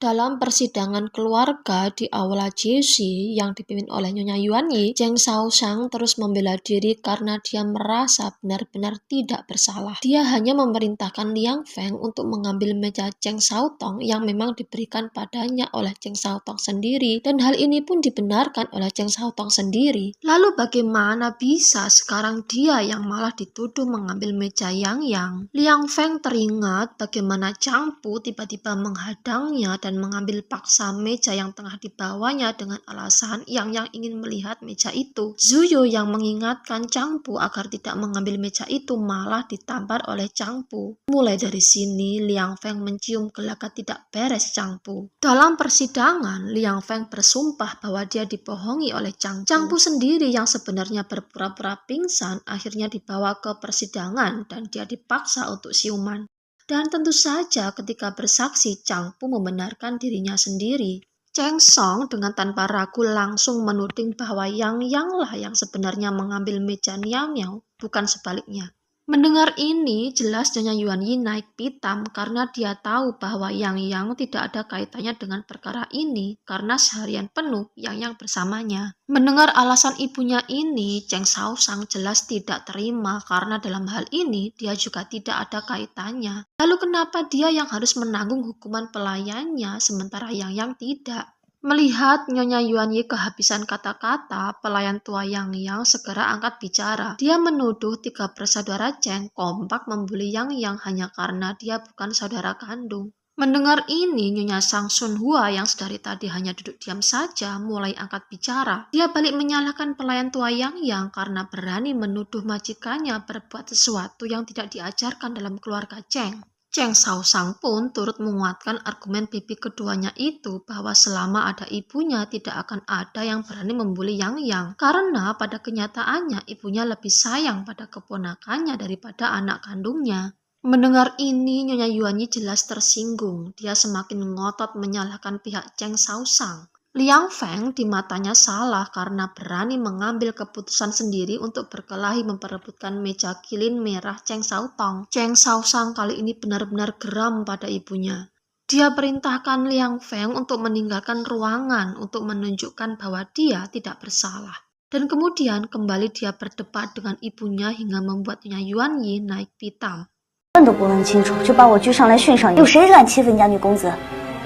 Dalam persidangan keluarga di Aula Jiuxi yang dipimpin oleh Nyonya Yuanyi, Zheng Shaoshang terus membela diri karena dia merasa benar-benar tidak bersalah. Dia hanya memerintahkan Liang Feng untuk mengambil meja Zheng Xiaotong yang memang diberikan padanya oleh Zheng Xiaotong sendiri, dan hal ini pun dibenarkan oleh Zheng Xiaotong sendiri. Lalu bagaimana bisa sekarang dia yang malah dituduh mengambil meja Yang? Liang Feng teringat bagaimana Zhang Pu tiba-tiba menghadangnya dan mengambil paksa meja yang tengah dibawanya dengan alasan Yang ingin melihat meja itu. Zuyo yang mengingatkan Zhang Pu agar tidak mengambil meja itu malah ditampar oleh Zhang Pu. Mulai dari sini, Liang Feng mencium gelagat tidak beres Zhang Pu. Dalam persidangan, Liang Feng bersumpah bahwa dia dibohongi oleh Zhang Pu. Zhang Pu sendiri yang sebenarnya berpura-pura pingsan akhirnya dibawa ke persidangan dan dia dipaksa untuk siuman. Dan tentu saja ketika bersaksi, Zhang Pu membenarkan dirinya sendiri. Cheng Song dengan tanpa ragu langsung menuding bahwa Yang lah yang sebenarnya mengambil meja Miao Miao, bukan sebaliknya. Mendengar ini, jelas Nyonya Yuanyi naik pitam karena dia tahu bahwa Yang tidak ada kaitannya dengan perkara ini karena seharian penuh Yang bersamanya. Mendengar alasan ibunya ini, Zheng Shaoshang jelas tidak terima karena dalam hal ini dia juga tidak ada kaitannya. Lalu kenapa dia yang harus menanggung hukuman pelayannya sementara Yang tidak? Melihat Nyonya Yuanyi kehabisan kata-kata, pelayan tua Yang segera angkat bicara. Dia menuduh 3 bersaudara Cheng kompak membuli Yang hanya karena dia bukan saudara kandung. Mendengar ini, Nyonya Sang Sun Hua yang sedari tadi hanya duduk diam saja mulai angkat bicara. Dia balik menyalahkan pelayan tua Yang karena berani menuduh majikannya berbuat sesuatu yang tidak diajarkan dalam keluarga Cheng. Zheng Shaoshang pun turut menguatkan argumen bibi keduanya itu bahwa selama ada ibunya tidak akan ada yang berani membuli Yang karena pada kenyataannya ibunya lebih sayang pada keponakannya daripada anak kandungnya. Mendengar ini, Nyonya Yuanyi jelas tersinggung. Dia semakin ngotot menyalahkan pihak Zheng Shaoshang. Liang Feng di matanya salah karena berani mengambil keputusan sendiri untuk berkelahi memperebutkan meja kilin merah Zheng Xiaotong. Zheng Shaoshang kali ini benar-benar geram pada ibunya. Dia perintahkan Liang Feng untuk meninggalkan ruangan untuk menunjukkan bahwa dia tidak bersalah. Dan kemudian kembali dia berdebat dengan ibunya hingga membuat Nyonya Yuanyi naik pitam. 问都不问清楚，就把我拘上来训上，有谁敢欺负你家女公子？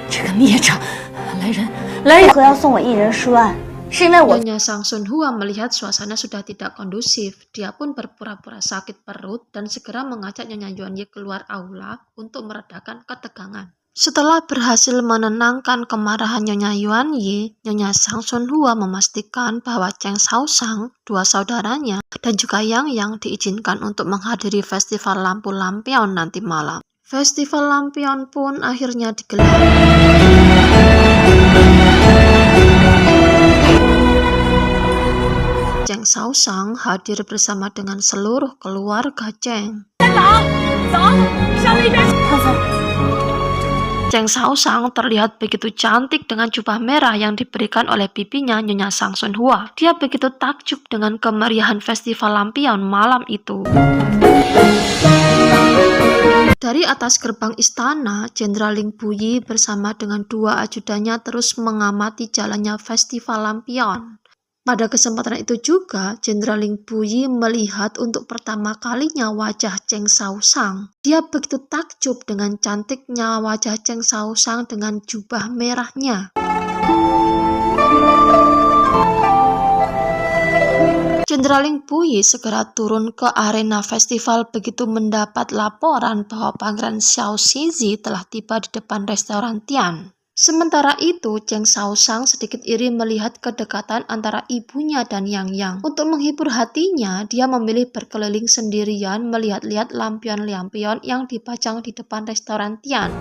这个孽障！来人！为何要送我一人数案？是因为我 Nyonya Sang Sun Hua melihat suasana sudah tidak kondusif. Dia pun berpura-pura sakit perut dan segera mengajak Nyonya Yuanyi keluar aula untuk meredakan ketegangan. Setelah berhasil menenangkan kemarahan Nyonya Yuanyi, Nyonya Sang Sun Hua memastikan bahwa Zheng Shaoshang, 2 saudaranya, dan juga Yang diizinkan untuk menghadiri festival lampu lampion nanti malam. Festival lampion pun akhirnya digelar. Zheng Shaoshang hadir bersama dengan seluruh keluarga Zheng. Zheng Shaoshang terlihat begitu cantik dengan jubah merah yang diberikan oleh bibinya Nyonya Sang Sun Hua. Dia begitu takjub dengan kemeriahan festival lampion malam itu. Dari atas gerbang istana, Jenderal Ling Puyi bersama dengan 2 ajudannya terus mengamati jalannya festival lampion. Pada kesempatan itu juga, Jenderal Ling Puyi melihat untuk pertama kalinya wajah Zheng Shaoshang. Dia begitu takjub dengan cantiknya wajah Zheng Shaoshang dengan jubah merahnya. Jenderal Ling Puyi segera turun ke arena festival begitu mendapat laporan bahwa Pangeran Xiao Shizi telah tiba di depan restoran Tian. Sementara itu, Zheng Shaoshang sedikit iri melihat kedekatan antara ibunya dan Yang. Untuk menghibur hatinya, dia memilih berkeliling sendirian melihat-lihat lampion-lampion yang dipajang di depan restoran Tian.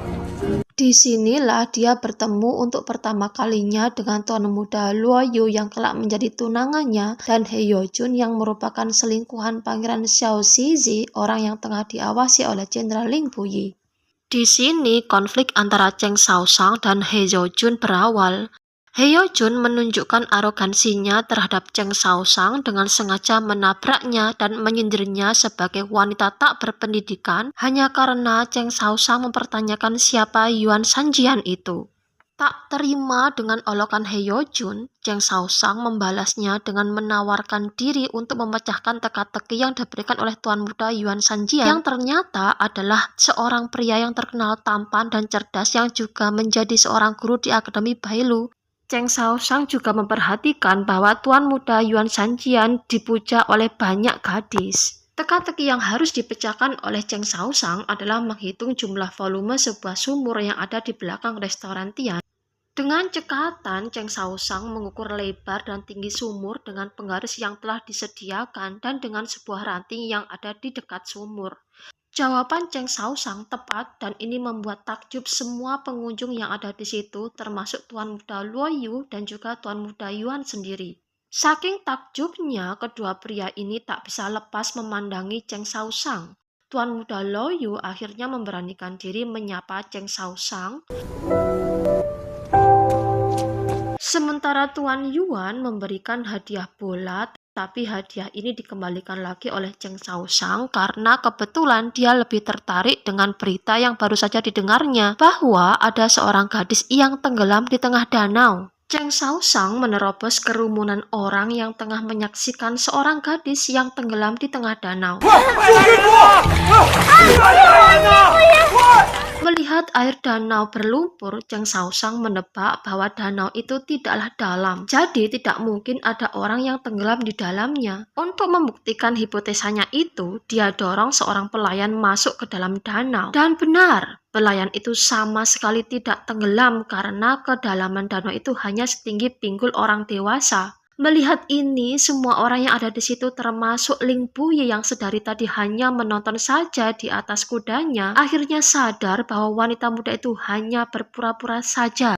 Disinilah dia bertemu untuk pertama kalinya dengan tuan muda Luo Yu yang kelak menjadi tunangannya dan He Yojun yang merupakan selingkuhan Pangeran Xiao Shizi, orang yang tengah diawasi oleh Jenderal Ling Puyi. Di sini konflik antara Zheng Shaoshang dan He Yojun berawal. He Yojun menunjukkan arogansinya terhadap Zheng Shaoshang dengan sengaja menabraknya dan menyindirnya sebagai wanita tak berpendidikan hanya karena Zheng Shaoshang mempertanyakan siapa Yuan Sanjian itu. Tak terima dengan olokan Hyeojun, Cheng Saosang membalasnya dengan menawarkan diri untuk memecahkan teka-teki yang diberikan oleh tuan muda Yuan Sanjian yang ternyata adalah seorang pria yang terkenal tampan dan cerdas yang juga menjadi seorang guru di Akademi Bailu. Cheng Saosang juga memperhatikan bahwa tuan muda Yuan Sanjian dipuja oleh banyak gadis. Teka-teki yang harus dipecahkan oleh Cheng Saosang adalah menghitung jumlah volume sebuah sumur yang ada di belakang restoran Tian. Dengan cekatan, Cheng Saosang mengukur lebar dan tinggi sumur dengan penggaris yang telah disediakan dan dengan sebuah ranting yang ada di dekat sumur. Jawaban Cheng Saosang tepat dan ini membuat takjub semua pengunjung yang ada di situ, termasuk Tuan Muda Luo Yu dan juga Tuan Muda Yuan sendiri. Saking takjubnya, kedua pria ini tak bisa lepas memandangi Cheng Saosang. Tuan Muda Luo Yu akhirnya memberanikan diri menyapa Cheng Saosang. Sementara Tuan Yuan memberikan hadiah bola, tapi hadiah ini dikembalikan lagi oleh Cheng Saosang karena kebetulan dia lebih tertarik dengan berita yang baru saja didengarnya bahwa ada seorang gadis yang tenggelam di tengah danau. Cheng Saosang menerobos kerumunan orang yang tengah menyaksikan seorang gadis yang tenggelam di tengah danau. Melihat air danau berlumpur, Cheng Saosang menebak bahwa danau itu tidaklah dalam, jadi tidak mungkin ada orang yang tenggelam di dalamnya. Untuk membuktikan hipotesanya itu, dia dorong seorang pelayan masuk ke dalam danau. Dan benar, pelayan itu sama sekali tidak tenggelam karena kedalaman danau itu hanya setinggi pinggul orang dewasa. Melihat ini, semua orang yang ada di situ termasuk Ling Puyi yang sedari tadi hanya menonton saja di atas kudanya, akhirnya sadar bahwa wanita muda itu hanya berpura-pura saja.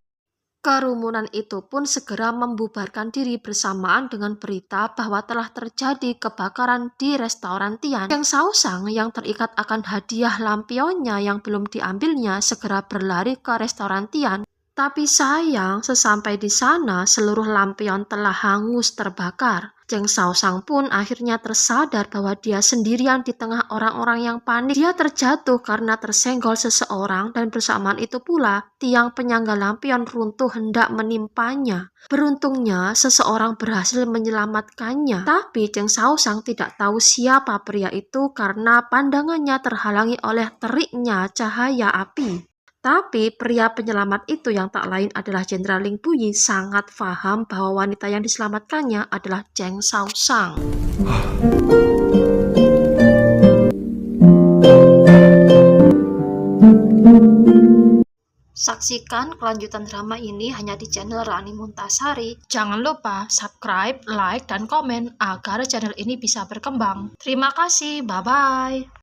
Kerumunan itu pun segera membubarkan diri bersamaan dengan berita bahwa telah terjadi kebakaran di restoran Tian. Cheng Saosang yang terikat akan hadiah lampionnya yang belum diambilnya segera berlari ke restoran Tian. Tapi sayang, sesampai di sana seluruh lampion telah hangus terbakar. Cheng Saosang pun akhirnya tersadar bahwa dia sendirian di tengah orang-orang yang panik. Dia terjatuh karena tersenggol seseorang dan bersamaan itu pula tiang penyangga lampion runtuh hendak menimpanya. Beruntungnya seseorang berhasil menyelamatkannya. Tapi Cheng Saosang tidak tahu siapa pria itu karena pandangannya terhalangi oleh teriknya cahaya api. Tapi pria penyelamat itu yang tak lain adalah Jenderal Ling Puyi sangat paham bahwa wanita yang diselamatkannya adalah Cheng Saosang. Saksikan kelanjutan drama ini hanya di channel Rani Muntasari. Jangan lupa subscribe, like, dan komen agar channel ini bisa berkembang. Terima kasih, bye-bye.